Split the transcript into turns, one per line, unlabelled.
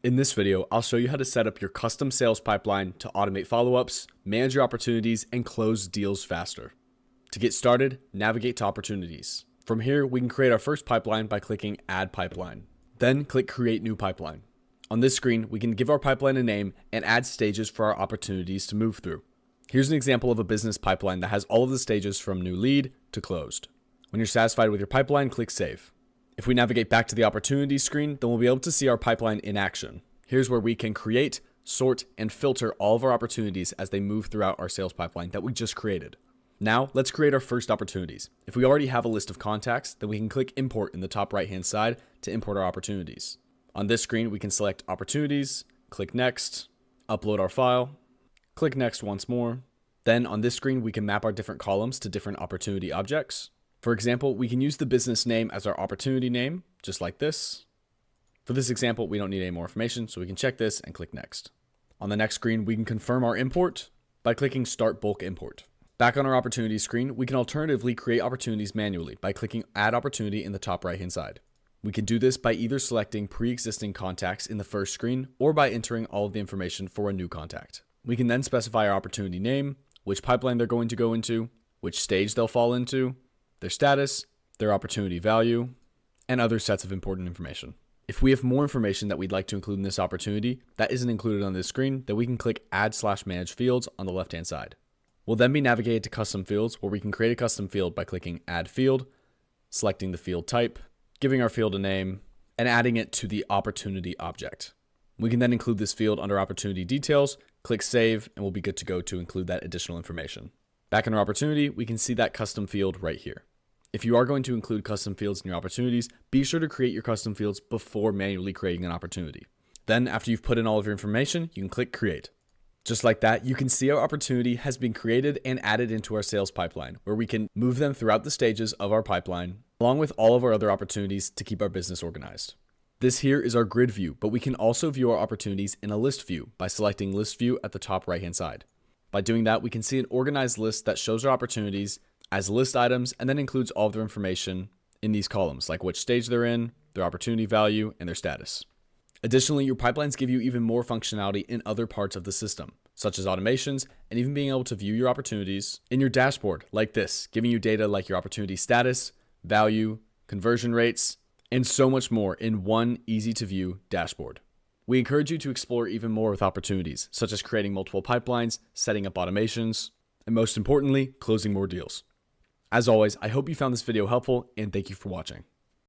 In this video, I'll show you how to set up your custom sales pipeline to automate follow-ups, manage your opportunities, and close deals faster. To get started, navigate to Opportunities. From here, we can create our first pipeline by clicking Add Pipeline. Then click Create New Pipeline. On this screen, we can give our pipeline a name and add stages for our opportunities to move through. Here's an example of a business pipeline that has all of the stages from new lead to closed. When you're satisfied with your pipeline, click Save. If we navigate back to the Opportunities screen, then we'll be able to see our pipeline in action. Here's where we can create, sort, and filter all of our opportunities as they move throughout our sales pipeline that we just created. Now, let's create our first opportunities. If we already have a list of contacts, then we can click Import in the top right-hand side to import our opportunities. On this screen, we can select Opportunities, click Next, upload our file, click Next once more. Then on this screen, we can map our different columns to different opportunity objects. For example, we can use the business name as our opportunity name, just like this. For this example, we don't need any more information, so we can check this and click Next. On the next screen, we can confirm our import by clicking Start Bulk Import. Back on our Opportunities screen, we can alternatively create opportunities manually by clicking Add Opportunity in the top right-hand side. We can do this by either selecting pre-existing contacts in the first screen or by entering all of the information for a new contact. We can then specify our opportunity name, which pipeline they're going to go into, which stage they'll fall into, their status, their opportunity value, and other sets of important information. If we have more information that we'd like to include in this opportunity that isn't included on this screen, then we can click Add/Manage Fields on the left-hand side. We'll then be navigated to Custom Fields, where we can create a custom field by clicking Add Field, selecting the field type, giving our field a name, and adding it to the opportunity object. We can then include this field under Opportunity Details, click Save, and we'll be good to go to include that additional information. Back in our opportunity, we can see that custom field right here. If you are going to include custom fields in your opportunities, be sure to create your custom fields before manually creating an opportunity. Then, after you've put in all of your information, you can click Create. Just like that, you can see our opportunity has been created and added into our sales pipeline, where we can move them throughout the stages of our pipeline, along with all of our other opportunities to keep our business organized. This here is our grid view, but we can also view our opportunities in a list view by selecting List View at the top right-hand side. By doing that, we can see an organized list that shows our opportunities as list items and then includes all of their information in these columns, like which stage they're in, their opportunity value, and their status. Additionally, your pipelines give you even more functionality in other parts of the system, such as automations and even being able to view your opportunities in your dashboard like this, giving you data like your opportunity status, value, conversion rates, and so much more in one easy-to-view dashboard. We encourage you to explore even more with opportunities, such as creating multiple pipelines, setting up automations, and most importantly, closing more deals. As always, I hope you found this video helpful, and thank you for watching.